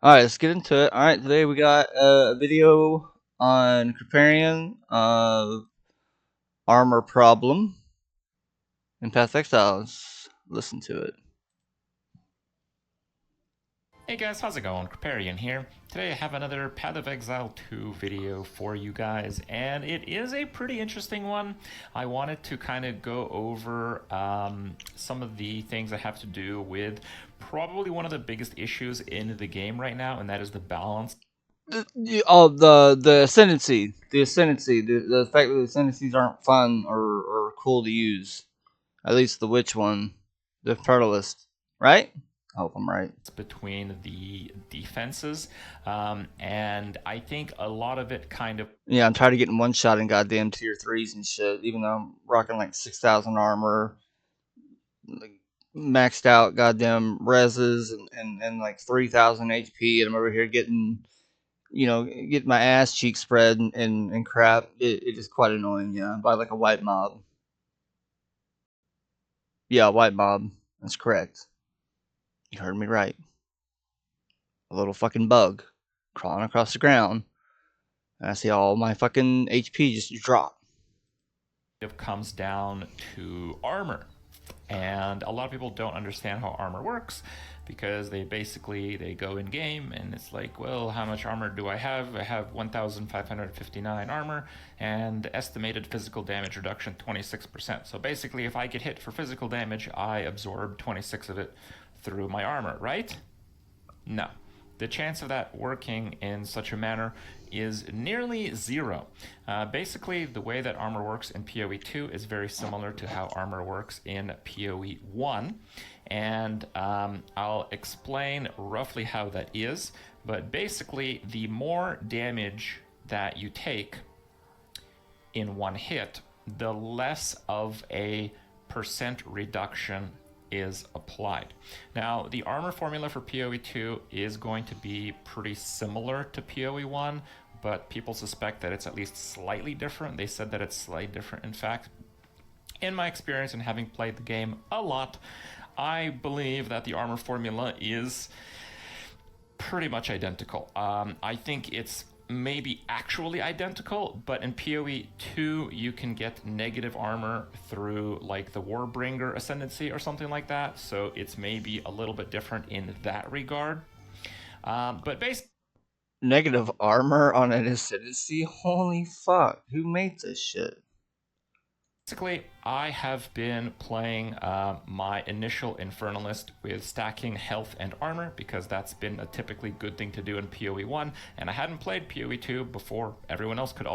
Alright, let's get into it. Alright, today we got a video on Kripparrian of Armor Problem in Path of Exiles. Listen to it. Hey guys, how's it going? Kripparrian here. Today I have another Path of Exile 2 video for you guys, and it is a pretty interesting one. I wanted to kind of go over some of the things that have to do with probably one of the biggest issues in the game right now, and that is the balance. The ascendancy, the fact that the ascendancies aren't fun or cool to use. At least the witch one, the Fertilist, right? I hope I'm right. Between the defenses, and I think a lot of it kind of I'm tired of getting one shot in goddamn tier 3s and shit, even though I'm rocking like 6,000 armor, like maxed out goddamn reses and like 3,000 HP, and I'm over here getting, getting my ass cheek spread and crap. It is quite annoying, by like a white mob. Yeah, white mob. That's correct. You heard me right. A little fucking bug crawling across the ground. And I see all my fucking HP just drop. it comes down to armor. And a lot of people don't understand how armor works because they go in game and it's like, well, how much armor do I have? I have 1,559 armor and estimated physical damage reduction 26%. So basically, if I get hit for physical damage, I absorb 26 of it through my armor, right? No. The chance of that working in such a manner is nearly zero. Basically, the way that armor works in PoE 2 is very similar to how armor works in PoE 1. And I'll explain roughly how that is. But basically, the more damage that you take in one hit, the less of a percent reduction is applied. Now, the armor formula for PoE 2 is going to be pretty similar to PoE 1, but people suspect that it's at least slightly different. They said that it's slightly different, in fact. In my experience and having played the game a lot, I believe that the armor formula is pretty much identical. I think it's maybe actually identical, but in PoE 2 you can get negative armor through like the Warbringer Ascendancy or something like that, so it's maybe a little bit different in that regard. But basically, Negative armor on an ascendancy? Holy fuck. Who made this shit? I have been playing my initial Infernalist with stacking health and armor because that's been a typically good thing to do in PoE 1, and I hadn't played PoE 2 before everyone else could.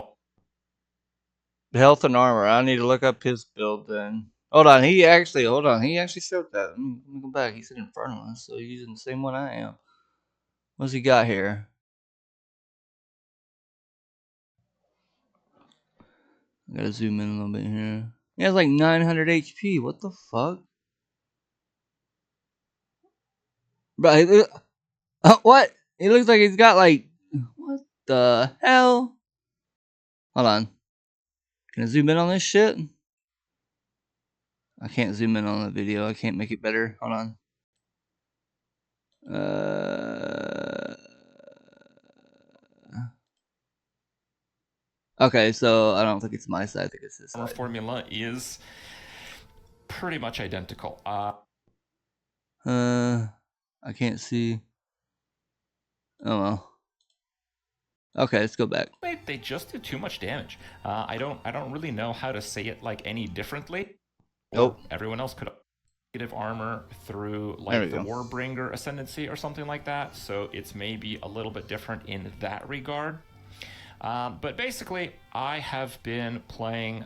Health and armor. I need to look up his build then. Hold on, he actually showed that. Let me go back. He said Infernalist, so he's using the same one I am. What's he got here? I gotta zoom in a little bit here. He has like 900 HP. What the fuck? Bro, what? He looks like he's got like, what the hell? Hold on. Can I zoom in on this shit? I can't zoom in on the video. I can't make it better. Hold on. Okay, so I don't think it's my side. I think it's this Armor side. formula is pretty much identical. I can't see. Oh well. Okay, let's go back. They just do too much damage. I don't really know how to say it like any differently. Nope. Everyone else could negative armor through There like we the go. Warbringer Ascendancy or something like that, so it's maybe a little bit different in that regard. But basically, I have been playing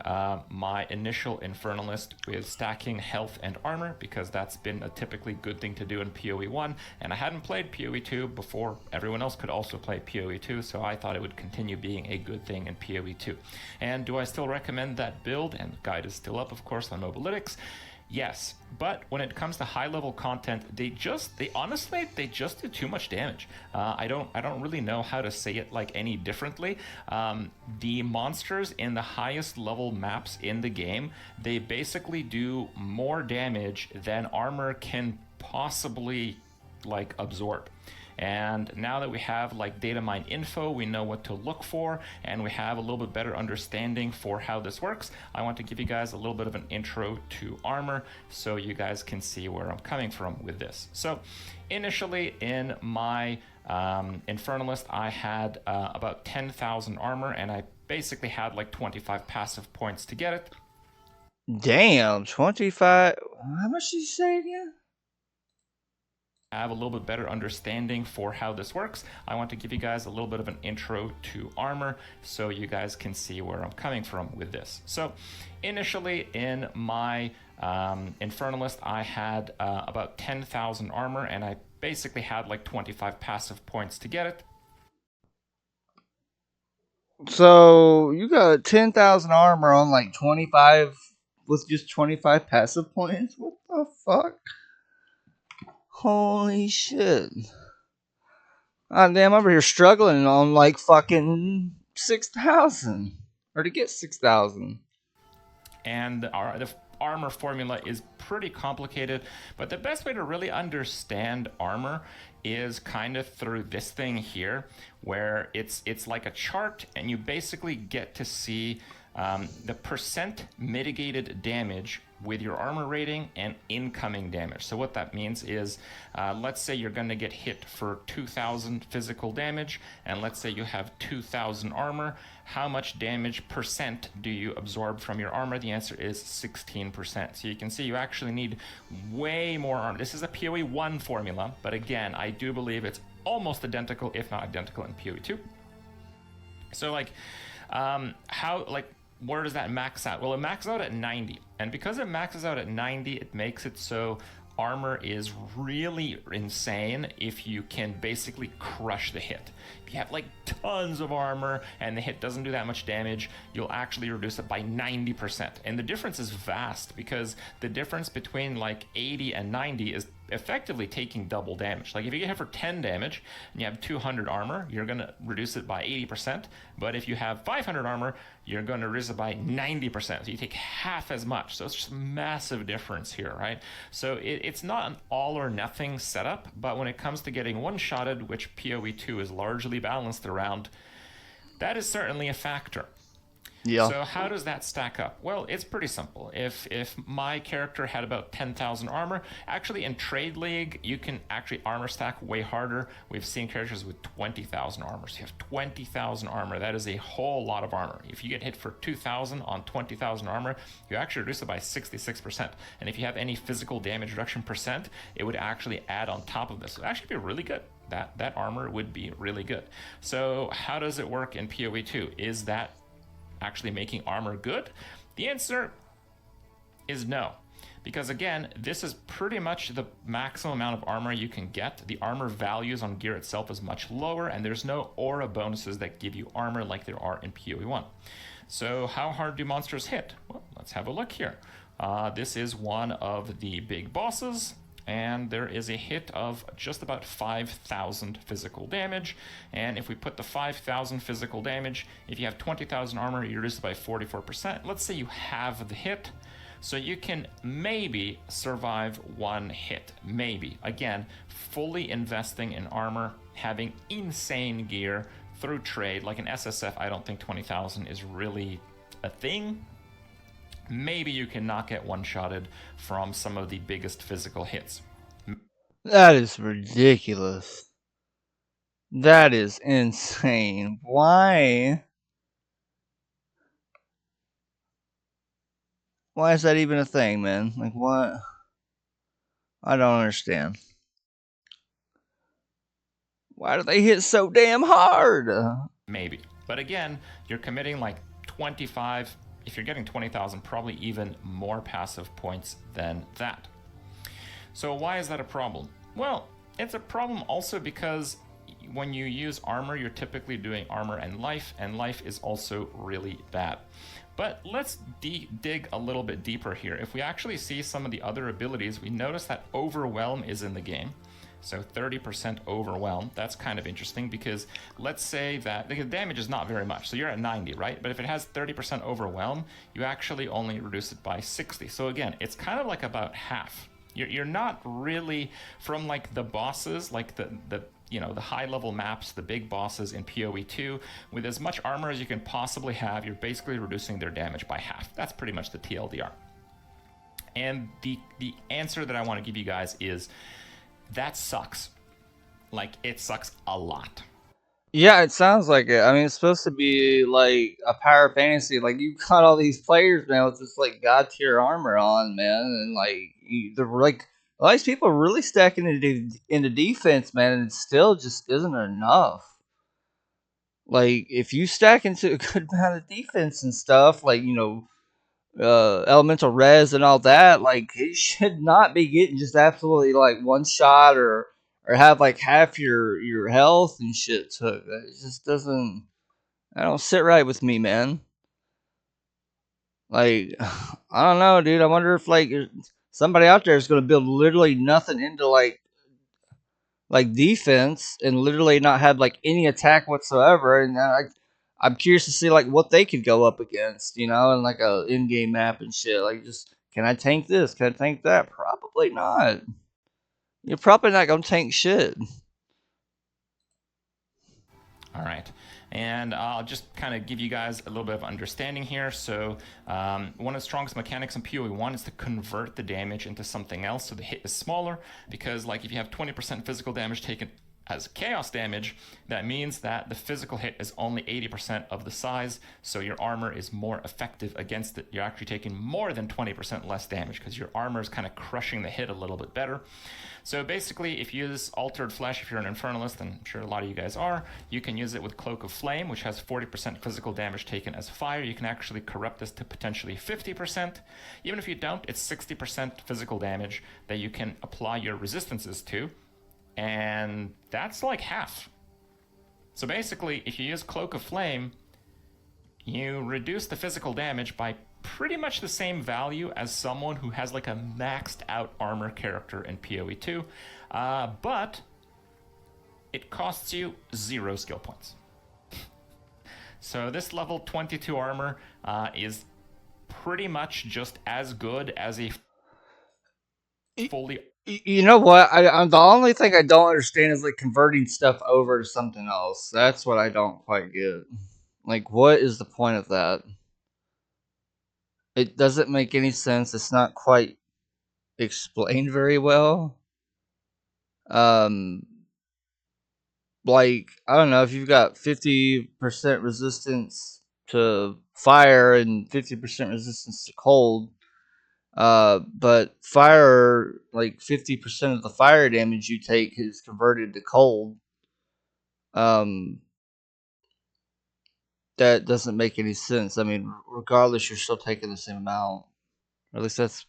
my initial Infernalist with stacking health and armor because that's been a typically good thing to do in PoE 1, and I hadn't played PoE 2 before everyone else could also play PoE 2, so I thought it would continue being a good thing in PoE 2. And do I still recommend that build? And the guide is still up, of course, on Mobalytics. Yes, but when it comes to high-level content, they honestly do too much damage. I don't really know how to say it like any differently. The monsters in the highest level maps in the game, they basically do more damage than armor can possibly like absorb. And now that we have like data mine info, we know what to look for, and we have a little bit better understanding for how this works, I want to give you guys a little bit of an intro to armor so you guys can see where I'm coming from with this. So initially in my Infernalist, I had about 10,000 armor, and I basically had like 25 passive points to get it. Damn, 25. How much did you say again? Have a little bit better understanding for how this works, I want to give you guys a little bit of an intro to armor so you guys can see where I'm coming from with this. So initially in my Infernalist, I had about 10,000 armor, and I basically had like 25 passive points to get it. So you got 10,000 armor on like 25 with just 25 passive points? What the fuck? Holy shit. God damn, I'm over here struggling on like fucking 6,000. Or to get 6,000. And the armor formula is pretty complicated, but the best way to really understand armor is kind of through this thing here, where it's like a chart, and you basically get to see the percent mitigated damage with your armor rating and incoming damage. So what that means is, let's say you're going to get hit for 2,000 physical damage, and let's say you have 2,000 armor. How much damage percent do you absorb from your armor? The answer is 16%. So you can see you actually need way more armor. This is a PoE 1 formula, but again, I do believe it's almost identical, if not identical, in PoE 2. So like, where does that max out? Well, it maxes out at 90. And because it maxes out at 90, it makes it so armor is really insane if you can basically crush the hit. If you have like tons of armor and the hit doesn't do that much damage, you'll actually reduce it by 90%. And the difference is vast, because the difference between like 80 and 90 is effectively taking double damage. Like if you get hit for 10 damage and you have 200 armor, you're going to reduce it by 80%. But if you have 500 armor, you're going to reduce it by 90%. So you take half as much. So it's just a massive difference here, right? So it's not an all or nothing setup, but when it comes to getting one-shotted, which PoE 2 is largely balanced around, that is certainly a factor. Yeah. So how does that stack up? Well, it's pretty simple. If my character had about 10,000 armor, actually in Trade League, you can actually armor stack way harder. We've seen characters with 20,000 armor. So you have 20,000 armor. That is a whole lot of armor. If you get hit for 2,000 on 20,000 armor, you actually reduce it by 66%. And if you have any physical damage reduction percent, it would actually add on top of this. It would actually be really good. That armor would be really good. So how does it work in PoE 2? Is that actually making armor good? The answer is no, because again, this is pretty much the maximum amount of armor you can get. The armor values on gear itself is much lower, and there's no aura bonuses that give you armor like there are in PoE 1. So how hard do monsters hit? Well, let's have a look here. This is one of the big bosses, and there is a hit of just about 5,000 physical damage. And if we put the 5,000 physical damage, if you have 20,000 armor, you reduce it by 44%. Let's say you have the hit, so you can maybe survive one hit. Maybe. Again, fully investing in armor, having insane gear through trade. Like an SSF, I don't think 20,000 is really a thing. Maybe you can not get one-shotted from some of the biggest physical hits. That is ridiculous. That is insane. Why? Why is that even a thing, man? Like, what? I don't understand. Why do they hit so damn hard? Maybe. But again, you're committing like 25... If you're getting 20,000, probably even more passive points than that. So why is that a problem? Well, it's a problem also because when you use armor, you're typically doing armor and life is also really bad. But let's dig a little bit deeper here. If we actually see some of the other abilities, we notice that Overwhelm is in the game. So 30% overwhelm. That's kind of interesting, because let's say that the damage is not very much. So you're at 90, right? But if it has 30% overwhelm, you actually only reduce it by 60. So again, it's kind of like about half. You're not really, from like the bosses, like the the high level maps, the big bosses in PoE 2, with as much armor as you can possibly have, you're basically reducing their damage by half. That's pretty much the TLDR. And the answer that I want to give you guys is that sucks. Like, it sucks a lot. Yeah, it sounds like it. I mean, it's supposed to be like a power fantasy. Like, you got all these players, man, with this like god tier armor on, man, and like they're like all these people are really stacking into defense, man, and it still just isn't enough. Like, if you stack into a good amount of defense and stuff, like elemental res and all that, like it should not be getting just absolutely like one shot or have like half your health and shit took. It just doesn't. I don't sit right with me, man. Like I don't know, dude. I wonder if like somebody out there is gonna build literally nothing into like defense and literally not have like any attack whatsoever, and I'm curious to see like what they could go up against, and like a in-game map and shit. Like, just can I tank this? Can I tank that? Probably not. You're probably not gonna tank shit. All right. And I'll just kind of give you guys a little bit of understanding here. So one of the strongest mechanics in PoE 1 is to convert the damage into something else so the hit is smaller, because like if you have 20% physical damage taken as chaos damage, that means that the physical hit is only 80% of the size, so your armor is more effective against it. You're actually taking more than 20% less damage because your armor is kind of crushing the hit a little bit better. So basically, if you use Altered Flesh, if you're an Infernalist, and I'm sure a lot of you guys are, you can use it with Cloak of Flame, which has 40% physical damage taken as fire. You can actually corrupt this to potentially 50%. Even if you don't, it's 60% physical damage that you can apply your resistances to, and that's like half. So basically, if you use Cloak of Flame, you reduce the physical damage by pretty much the same value as someone who has like a maxed out armor character in PoE 2, but it costs you 0 skill points. So this level 22 armor is pretty much just as good as a fully... You know what? I'm the only thing I don't understand is like converting stuff over to something else. That's what I don't quite get. Like, what is the point of that? It doesn't make any sense. It's not quite explained very well. Like, I don't know, if you've got 50% resistance to fire and 50% resistance to cold, but fire, like 50% of the fire damage you take is converted to cold. That doesn't make any sense. I mean, regardless, you're still taking the same amount. Or at least that's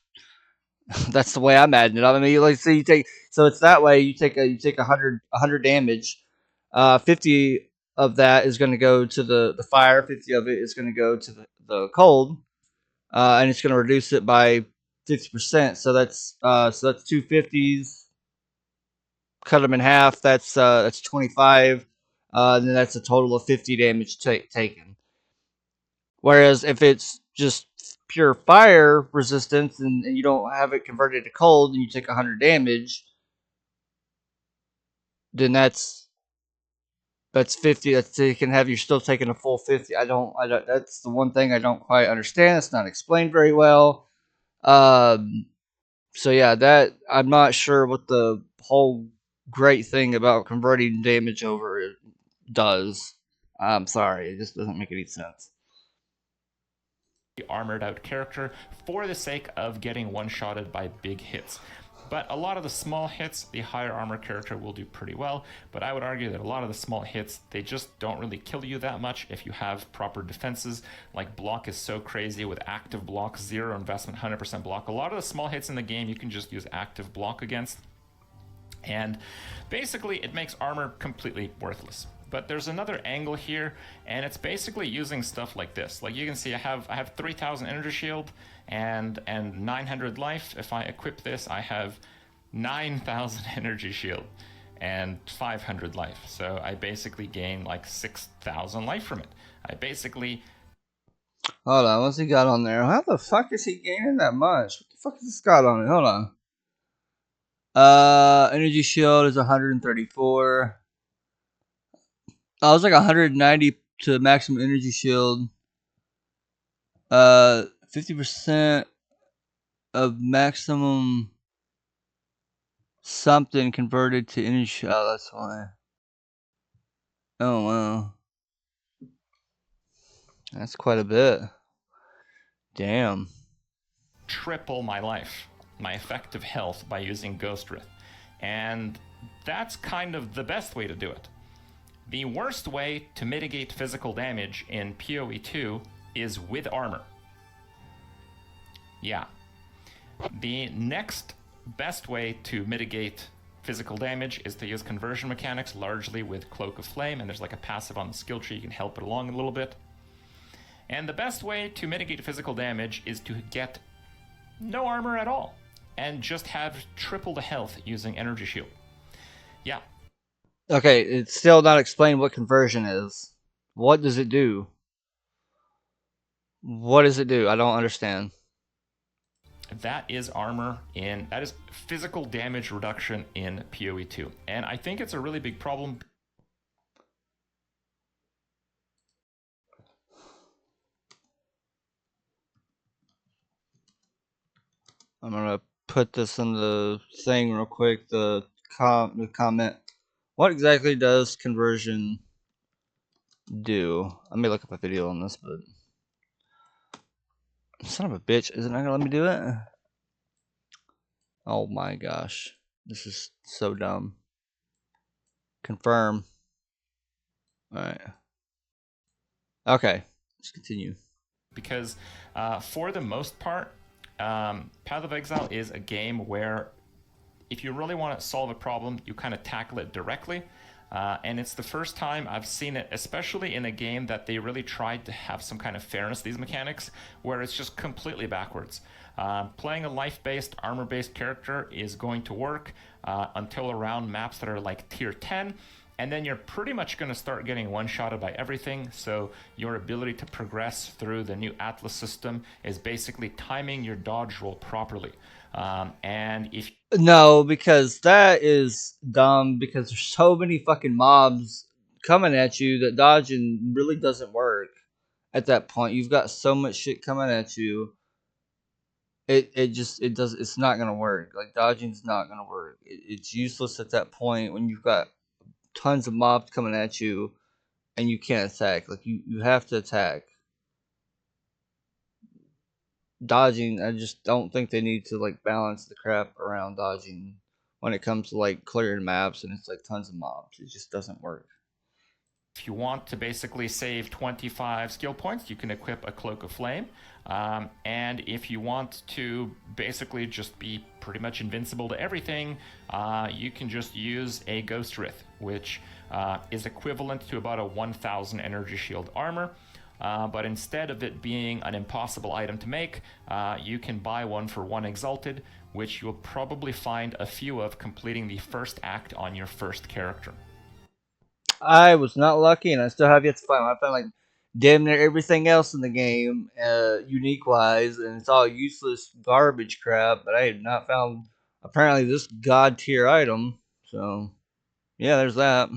the way I'm adding it up. I mean, like, so it's that way. You take 100 damage. 50 of that is going to go to the fire. 50 of it is going to go to the cold, and it's going to reduce it by 50%. So that's 250s. Cut them in half. That's 25. And then that's a total of 50 damage taken. Whereas if it's just pure fire resistance and you don't have it converted to cold and you take 100 damage, then that's 50. That's, you can have, you're still taking a full 50. I don't, that's the one thing I don't quite understand. It's not explained very well. So yeah, that, I'm not sure what the whole great thing about converting damage over does. I'm sorry, it just doesn't make any sense. Armored out character for the sake of getting one-shotted by big hits. But a lot of the small hits, the higher armor character will do pretty well, but I would argue that a lot of the small hits, they just don't really kill you that much if you have proper defenses. Like, block is so crazy with active block, 0 investment, 100% block. A lot of the small hits in the game you can just use active block against, and basically it makes armor completely worthless. But there's another angle here, and it's basically using stuff like this. Like, you can see I have 3,000 energy shield and 900 life. If I equip this, I have 9,000 energy shield and 500 life. So I basically gain like 6,000 life from it. I basically... Hold on, what's he got on there? How the fuck is he gaining that much? What the fuck is this got on it? Hold on. Energy shield is 134. I was like 190 to maximum energy shield. 50% of maximum something converted to energy. Oh, that's why. Oh wow, that's quite a bit. Damn. Triple my life, my effective health by using Ghost Wraith. And that's kind of the best way to do it. The worst way to mitigate physical damage in PoE 2 is with armor. Yeah. The next best way to mitigate physical damage is to use conversion mechanics, largely with Cloak of Flame, and there's like a passive on the skill tree, you can help it along a little bit. And the best way to mitigate physical damage is to get no armor at all, and just have triple the health using Energy Shield. Yeah. Okay, it's still not explained what conversion is. What does it do? What does it do? I don't understand. That is that is physical damage reduction in PoE 2. And I think it's a really big problem. I'm gonna put this in the thing real quick. The comment. What exactly does conversion do? Let me look up a video on this, but son of a bitch, is it not gonna let me do it? Oh my gosh, this is so dumb. Confirm. All right. Okay, let's continue. Because for the most part, Path of Exile is a game where if you really want to solve a problem, you kind of tackle it directly. And it's the first time I've seen it, especially in a game that they really tried to have some kind of fairness, these mechanics, where it's just completely backwards. Playing a life-based, armor-based character is going to work until around maps that are like tier 10, and then you're pretty much going to start getting one-shotted by everything, so your ability to progress through the new Atlas system is basically timing your dodge roll properly. And if No, because that is dumb, because there's so many fucking mobs coming at you that dodging really doesn't work at that point. You've got so much shit coming at you. It's not gonna work. Like, dodging's not gonna work. It's useless at that point when you've got tons of mobs coming at you and you can't attack. Like, you have to attack. Dodging, I just don't think they need to like balance the crap around dodging when it comes to like clearing maps and it's like tons of mobs. It just doesn't work. If you want to basically save 25 skill points, you can equip a Cloak of Flame. And if you want to basically just be pretty much invincible to everything, you can just use a Ghost Wraith, which is equivalent to about a 1000 energy shield armor. But instead of it being an impossible item to make, you can buy one for 1 Exalted, which you'll probably find a few of completing the first act on your first character. I was not lucky, and I still have yet to find. I found like damn near everything else in the game, unique wise, and it's all useless garbage crap. But I had not found apparently this god tier item. So yeah, there's that.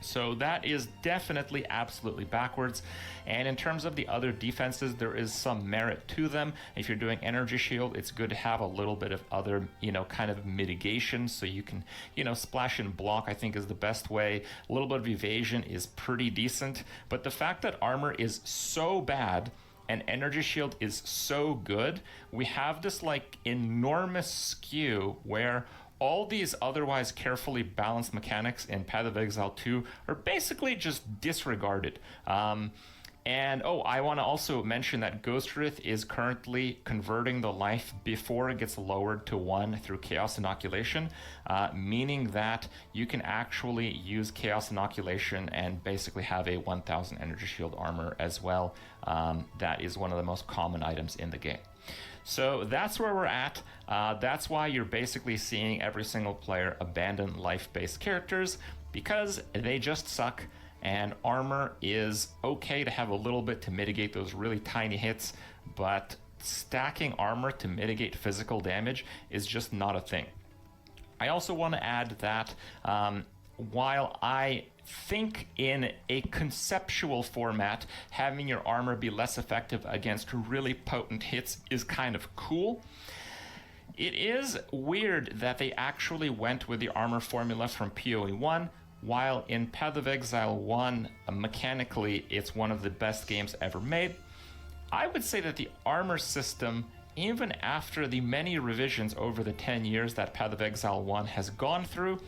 So that is definitely absolutely backwards. And in terms of the other defenses, there is some merit to them. If you're doing Energy Shield, it's good to have a little bit of other, kind of mitigation so you can, splash and block, I think is the best way. A little bit of evasion is pretty decent. But the fact that armor is so bad and Energy Shield is so good, we have this like enormous skew where all these otherwise carefully balanced mechanics in Path of Exile 2 are basically just disregarded. I want to also mention that Ghost Wraith is currently converting the life before it gets lowered to 1 through Chaos Inoculation, meaning that you can actually use Chaos Inoculation and basically have a 1000 Energy Shield armor as well. That is one of the most common items in the game. So that's where we're at. That's why you're basically seeing every single player abandon life-based characters, because they just suck, and armor is okay to have a little bit to mitigate those really tiny hits, but stacking armor to mitigate physical damage is just not a thing. I also want to add that while I think in a conceptual format, having your armor be less effective against really potent hits is kind of cool. It is weird that they actually went with the armor formula from PoE 1, while in Path of Exile 1, mechanically, it's one of the best games ever made. I would say that the armor system, even after the many revisions over the 10 years that Path of Exile 1 has gone through,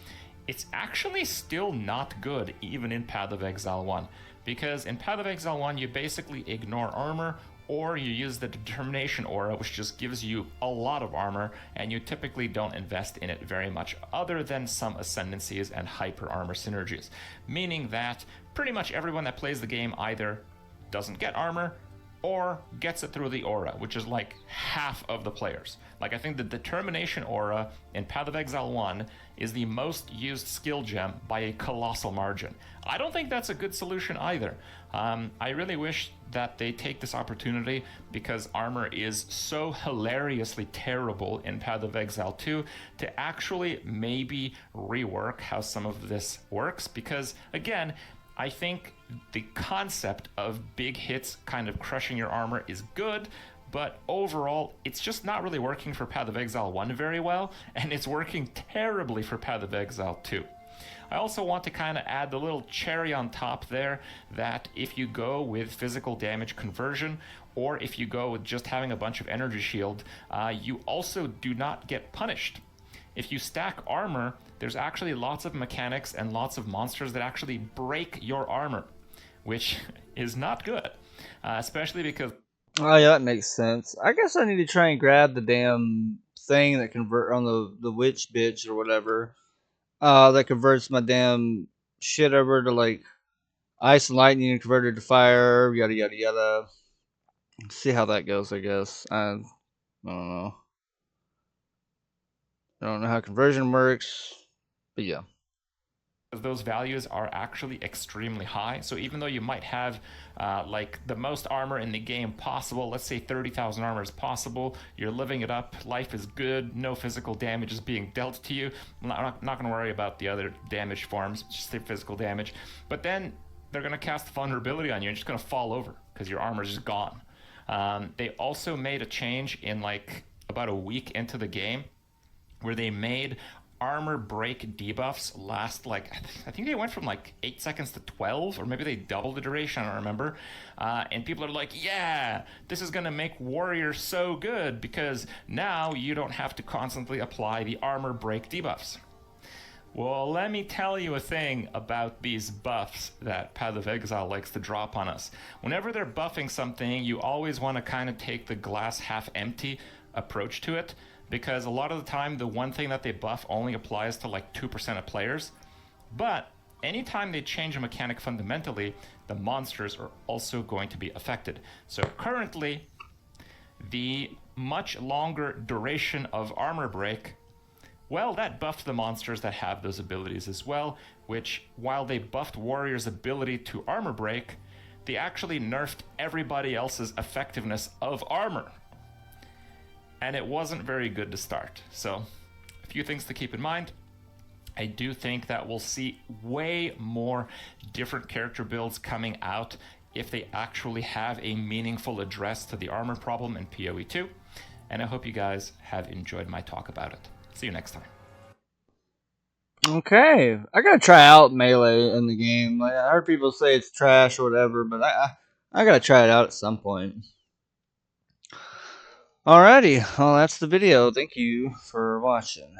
it's actually still not good, even in Path of Exile 1. Because in Path of Exile 1, you basically ignore armor, or you use the Determination Aura, which just gives you a lot of armor, and you typically don't invest in it very much, other than some Ascendancies and Hyper Armor synergies. Meaning that pretty much everyone that plays the game either doesn't get armor, or gets it through the aura, which is like half of the players. Like, I think the Determination Aura in Path of Exile 1 is the most used skill gem by a colossal margin. I don't think that's a good solution either. I really wish that they take this opportunity, because armor is so hilariously terrible in Path of Exile 2, to actually maybe rework how some of this works, because again, I think the concept of big hits kind of crushing your armor is good, but overall, it's just not really working for Path of Exile 1 very well, and it's working terribly for Path of Exile 2. I also want to kind of add the little cherry on top there, that if you go with physical damage conversion, or if you go with just having a bunch of energy shield, you also do not get punished. If you stack armor, there's actually lots of mechanics and lots of monsters that actually break your armor, which is not good, especially because... Oh yeah, that makes sense. I guess I need to try and grab the damn thing that convert on the witch bitch or whatever. That converts my damn shit over to like ice and lightning and converted to fire, yada yada yada. See how that goes, I guess. I don't know. I don't know how conversion works, but yeah. Those values are actually extremely high. So even though you might have like the most armor in the game possible, let's say 30,000 armor is possible, you're living it up, life is good, no physical damage is being dealt to you. I'm not going to worry about the other damage forms, just the physical damage. But then they're going to cast vulnerability on you, and you're just going to fall over because your armor is just gone. They also made a change in like about a week into the game, where they made armor break debuffs last like, I think they went from like 8 seconds to 12, or maybe they doubled the duration, I don't remember. And people are like, yeah, this is gonna make warriors so good, because now you don't have to constantly apply the armor break debuffs. Well, let me tell you a thing about these buffs that Path of Exile likes to drop on us. Whenever they're buffing something, you always want to kind of take the glass half empty approach to it, because a lot of the time the one thing that they buff only applies to like 2% of players. But anytime they change a mechanic fundamentally, the monsters are also going to be affected. So currently, the much longer duration of armor break, well, that buffed the monsters that have those abilities as well, which, while they buffed warriors' ability to armor break, they actually nerfed everybody else's effectiveness of armor. And it wasn't very good to start. So, a few things to keep in mind. I do think that we'll see way more different character builds coming out if they actually have a meaningful address to the armor problem in PoE 2. And I hope you guys have enjoyed my talk about it. See you next time. Okay, I gotta try out melee in the game. Like, I heard people say it's trash or whatever, but I gotta try it out at some point. Alrighty, well that's the video. Thank you for watching.